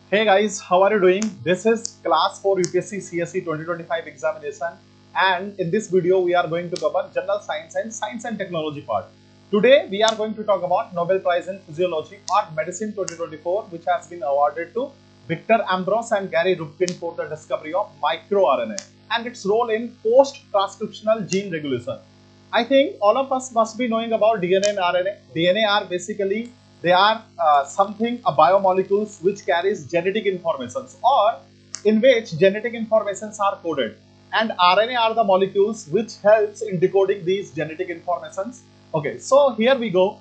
Hey guys, how are you doing? This is class for UPSC CSE 2025 examination, and in this video we are going to cover general science and technology part. Today we are going to talk about Nobel Prize in Physiology or Medicine 2024, which has been awarded to Victor Ambros and Gary Ruvkun for the discovery of microRNA and its role in post-transcriptional gene regulation. I think all of us must be knowing about DNA and RNA. DNA are basically they are something a biomolecules which carries genetic informations or in which genetic informations are coded, and RNA are the molecules which helps in decoding these genetic informations. Okay, so here we go.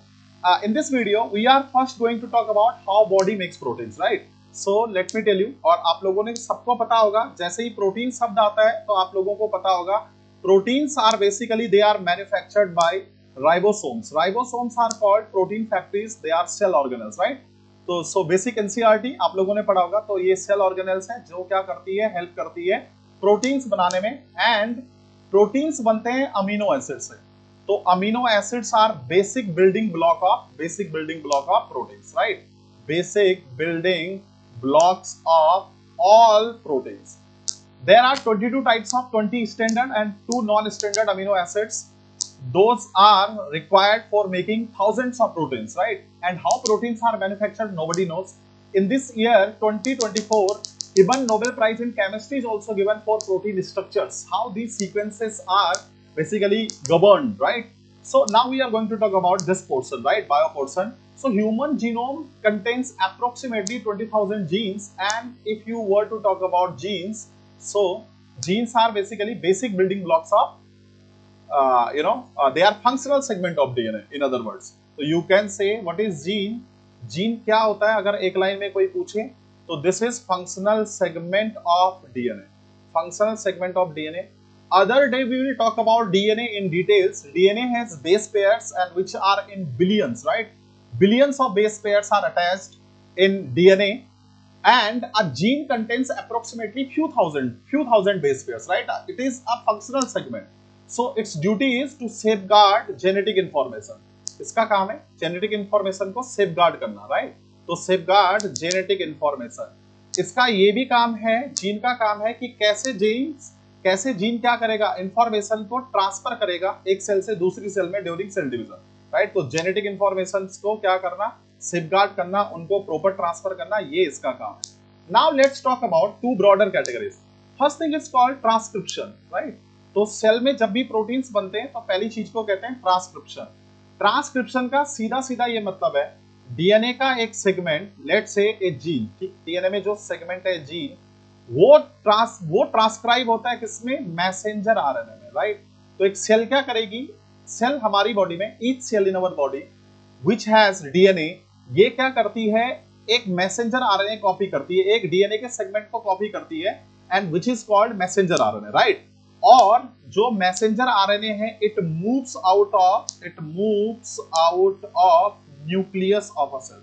In this video we are first going to talk about how body makes proteins, right? So let me tell you, और आप लोगों ने सबको पता होगा, जैसे ही protein शब्द आता है तो आप लोगों को पता होगा proteins are basically they are manufactured by ribosomes. Ribosomes are called protein factories. They are cell organelles, right? तो सो बेसिक एनसीईआरटी आप लोगों ने पढ़ा होगा, तो ये सेल ऑर्गेनेल्स हैं जो क्या करती है, हेल्प करती है प्रोटीन्स बनाने में, एंड प्रोटीन्स बनते हैं अमीनो एसिड से. तो amino acids are basic building block of proteins, right? Basic building blocks of all proteins. There are 22 types of 20 standard and 2 non-standard amino acids. Those are required for making thousands of proteins, right? And how proteins are manufactured, nobody knows. In this year 2024, even Nobel Prize in Chemistry is also given for protein structures, how these sequences are basically governed, right? So now we are going to talk about this portion, right? Bio portion. So human genome contains approximately 20,000 genes, and if you were to talk about genes, so genes are basically basic building blocks of they are functional segment of DNA, in other words. So you can say what is gene. Gene क्या होता है अगर एक line में कोई पूछे, तो this is functional segment of DNA. Functional segment of DNA. Other day we will talk about DNA in details. DNA has base pairs and which are in billions, right? Billions of base pairs are attached in DNA, and a gene contains approximately few thousand base pairs, right? It is a functional segment. So its duty is to safeguard genetic information. इसका काम है genetic information को safeguard करना, right? तो safeguard genetic information इसका ये भी काम है, जीन का काम है कि कैसे जीन क्या करेगा, इंफॉर्मेशन को ट्रांसफर करेगा एक सेल से दूसरी सेल में ड्यूरिंग सेल डिवीजन, राइट? तो जेनेटिक इंफॉर्मेशन को क्या करना, सेफगार्ड करना, उनको प्रॉपर ट्रांसफर करना, ये इसका काम है. Now let's talk about two broader categories. First thing is called transcription, right? तो सेल में जब भी प्रोटीन्स बनते हैं तो पहली चीज को कहते हैं ट्रांसक्रिप्शन. ट्रांसक्रिप्शन का सीधा सीधा ये मतलब है डीएनए का एक segment, let's say A gene, ठीक? डीएनए में जो सेगमेंट है जीन, वो ट्रांसक्राइब होता है किसमें, मैसेंजर आरएनए में, राइट? तो एक सेल क्या करेगी, सेल हमारी बॉडी में, each cell in our body which has DNA, ये क्या करती है, एक मैसेंजर आरएनए कॉपी करती है, एक डीएनए के सेगमेंट को कॉपी करती है, and which is called messenger RNA, right? और जो मैसेंजर आरएनए है, it moves out of nucleus of a cell,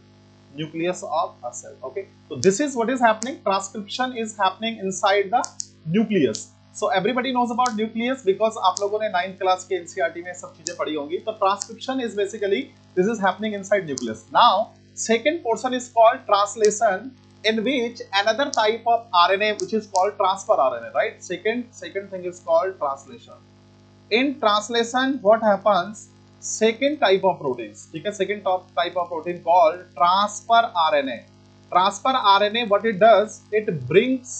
nucleus of a cell. Okay, so this is what is happening. Transcription is happening inside the nucleus. So everybody knows about nucleus because आप लोगों ने 9th class के NCERT में सब चीजें पढ़ी होंगी. तो transcription is basically this is happening inside nucleus. Now second portion is called translation, in which another type of RNA which is called transfer RNA, right? Second thing is called translation. In translation what happens, second type of proteins, ठीक है, second type of protein called transfer RNA. Transfer RNA, what it does, it brings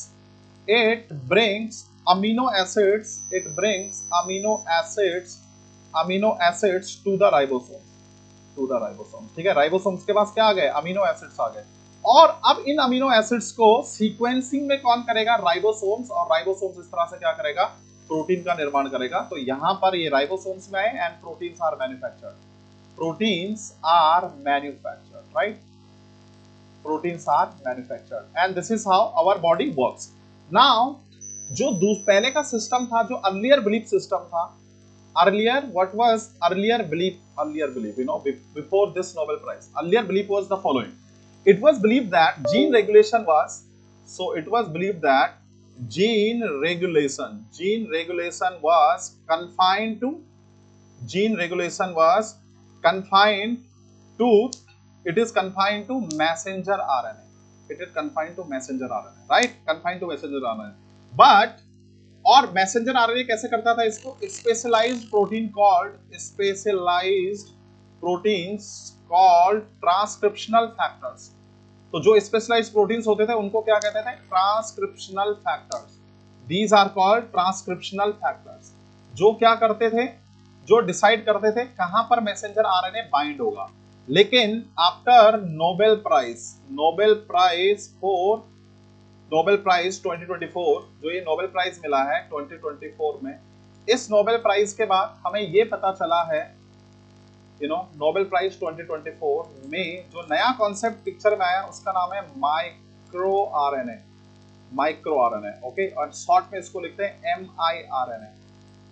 amino acids, amino acids to the ribosome, ठीक है? Ribosomes के पास क्या आ गए, amino acids आ गए, और अब इन अमीनो एसिड्स को सीक्वेंसिंग में कौन करेगा, राइबोसोम्स, और राइबोसोम्स इस तरह से क्या करेगा, प्रोटीन का निर्माण करेगा. तो यहां पर ये राइबोसोम्स में आए and proteins are manufactured, right? Proteins are manufactured, and this is how our body works. Now जो पहले का सिस्टम था, जो अर्लियर बिलीफ सिस्टम था, what was earlier belief, you know, before this Nobel Prize, earlier belief was the following. It was believed that gene regulation was confined to confined to messenger RNA. it is confined to messenger RNA, right? Confined to messenger RNA. But और messenger RNA कैसे करता था इसको? Specialized protein called transcriptional factors. तो जो specialised proteins होते थे उनको क्या कहते थे? Transcriptional factors. These are called transcriptional factors. जो क्या करते थे? जो डिसाइड करते थे कहां पर मैसेंजर आरएनए बाइंड होगा। लेकिन आफ्टर नोबेल प्राइज 2024, जो ये नोबेल प्राइज मिला है 2024 में, इस नोबेल प्राइज के बाद हमें ये पता चला है, नोबेल प्राइज 2024 में जो नया कॉन्सेप्ट पिक्चर में आया उसका नाम है माइक्रो आरएनए। ओके, और शॉर्ट में इसको लिखते हैं mRNA।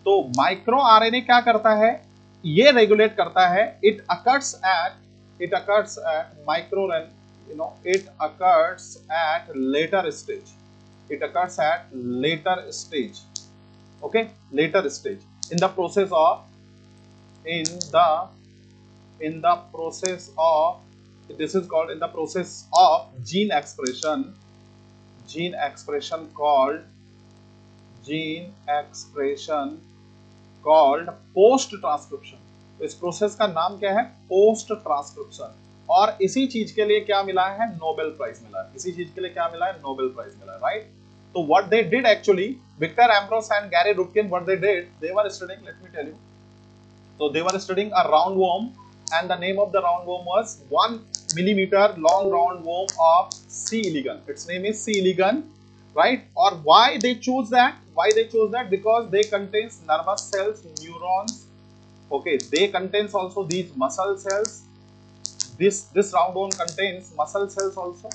तो माइक्रो आरएनए क्या करता है? ये रेगुलेट करता है, it occurs at micro, it occurs at later stage. Okay, later stage in the process of this is called in the process of gene expression called post transcription। तो इस process का नाम क्या है? Post transcription. और इसी चीज के लिए क्या मिला है? नोबेल प्राइज मिला है। नोबेल प्राइज मिला है, राइट? तो what they did actually, Victor Ambros and Gary Ruvkun, what they did, they were studying, let me tell you. तो they were studying a roundworm and the name of the roundworm was 1 millimeter long roundworm of C. elegans. Its name is C. elegans, right? Or why they chose that? Because they contains nervous cells, neurons. Okay, they contains also these muscle cells. This roundworm contains muscle cells also.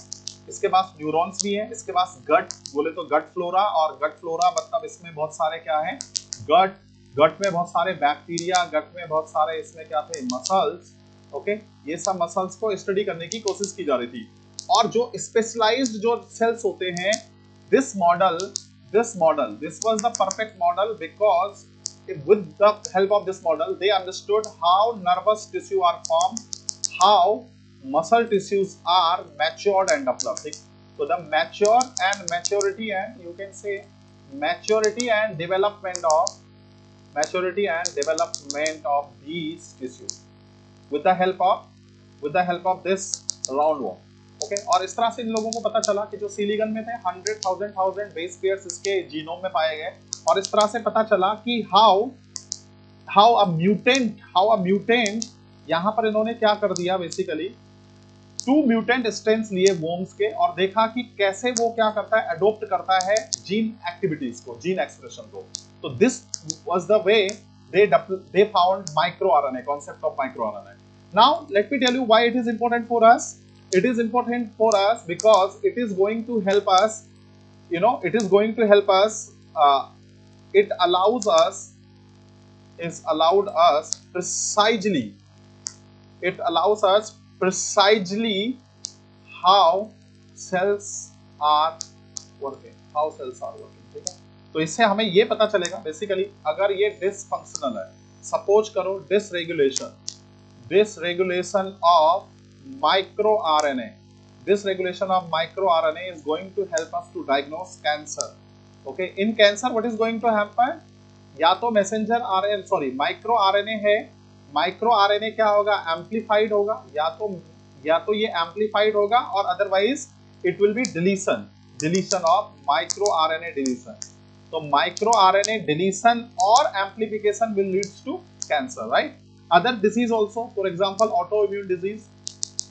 इसके पास neurons भी है, इसके पास गट, बोले तो गट flora, और गट flora मतलब इसमें बहुत सारे क्या है? गट में बहुत सारे बैक्टीरिया, गट में बहुत सारे इसमें क्या थे? मसल्स। ओके, ये सब मसल्स को स्टडी करने की कोशिश की जा रही थी। और जो स्पेशलाइज्ड जो सेल्स होते हैं, this was the perfect model, because with the help of this model they understood how nervous tissue are formed, how muscle tissues are matured and developed. So the maturity and you can say maturity and development of these tissues with the help of this roundworm. Okay, और इस तरह से इन लोगों को पता चला कि जो सीलिगन में थे 100,000 बेस पेयर्स इसके जीनोम में पाए गए, और इस तरह से पता चला कि how a mutant यहाँ पर इन्होंने क्या कर दिया, बेसिकली 2 म्यूटेंट स्ट्रेन्स लिए वोम्स के, और देखा कि कैसे वो क्या करता है, अडोप्ट करता है जीन एक्टिविटीज को, जीन एक्सप्रेशन को। तो this was the way they found microRNA, concept of microRNA. Now let me tell you why it is important for us. It is important for us because it is going to help us, it allowed us precisely how cells are working, ठीक है? तो इससे हमें ये पता चलेगा basically, अगर ये डिसफंक्शनल है, सपोज करो dysregulation of micro RNA, is going to help us to diagnose cancer. Okay, in cancer what is going to happen? या तो messenger RNA, sorry micro RNA है, माइक्रो आरएनए क्या होगा? एम्पलीफाइड होगा, या तो ये एम्पलीफाइड होगा, और otherwise it will be deletion of micro RNA deletion. तो माइक्रो आरएनए डिलीशन और amplification will leads to cancer, right? Other disease also, for example auto immune disease.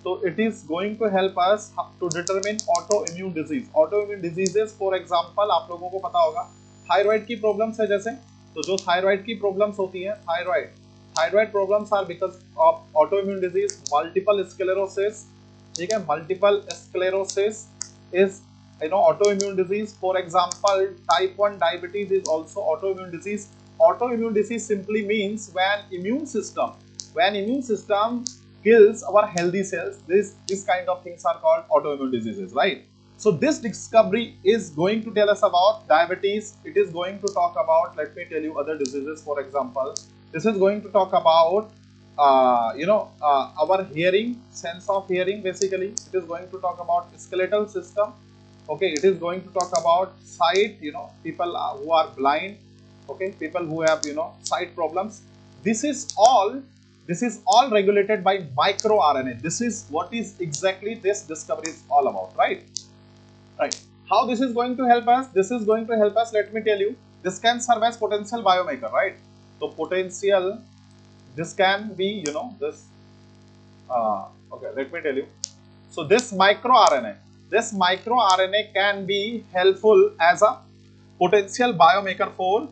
तो it is going to help us to determine auto immune diseases. For example आप लोगों को पता होगा thyroid की problems है जैसे, तो जो थायराइड की प्रॉब्लम्स होती हैं, thyroid problems are because of auto immune disease, multiple sclerosis, ठीक है? Multiple sclerosis is autoimmune disease. For example, type 1 diabetes is also autoimmune disease. Autoimmune disease simply means when immune system kills our healthy cells, this kind of things are called autoimmune diseases, right? So this discovery is going to tell us about diabetes. It is going to talk about, let me tell you other diseases. For example, this is going to talk about our hearing, sense of hearing. Basically, it is going to talk about skeletal system. Okay, it is going to talk about sight. People who are blind. Okay, people who have sight problems. This is all. This is all regulated by microRNA. This is what is exactly this discovery is all about, right? Right. How this is going to help us? This is going to help us. Let me tell you. This can serve as potential biomarker, right? So potential. This can be, this. Okay, let me tell you. So this microRNA can be helpful as a potential biomarker for,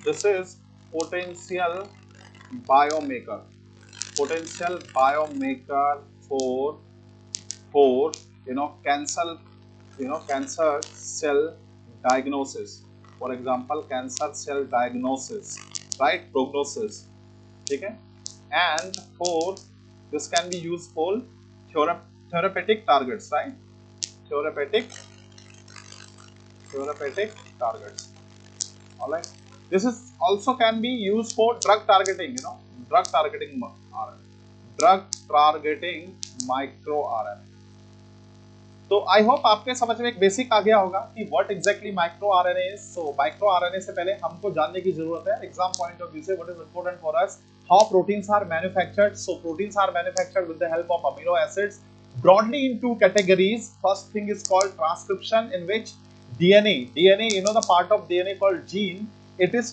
this is potential biomarker, potential biomarker for cancer, cancer cell diagnosis. For example, cancer cell diagnosis, right? Prognosis. Okay, and for this can be used for therapeutic targets, right? Therapeutic therapeutic targets. All right. This is also can be used for drug targeting. Drug targeting RNA, drug targeting micro RNA. तो I hope आपके समझ में एक basic आ गया होगा कि what exactly micro RNA is. So micro RNA से पहले हमको जानने की जरूरत है एग्जाम पॉइंट ऑफ व्यू से what is important for us, how proteins are manufactured. So proteins are manufactured with the help of amino acids broadly in two categories. First thing is called transcription, in which DNA, the part of DNA called gene, it is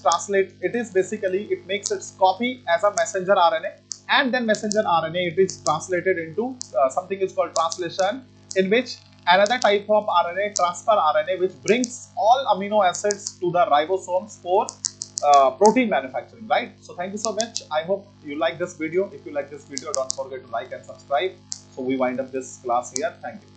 basically, it makes its copy as a messenger RNA, and then messenger RNA, it is translated into something is called translation, in which another type of RNA, transfer RNA, which brings all amino acids to the ribosomes for protein manufacturing, right? So thank you so much. I hope you like this video. If you like this video, don't forget to like and subscribe. So we wind up this class here. Thank you.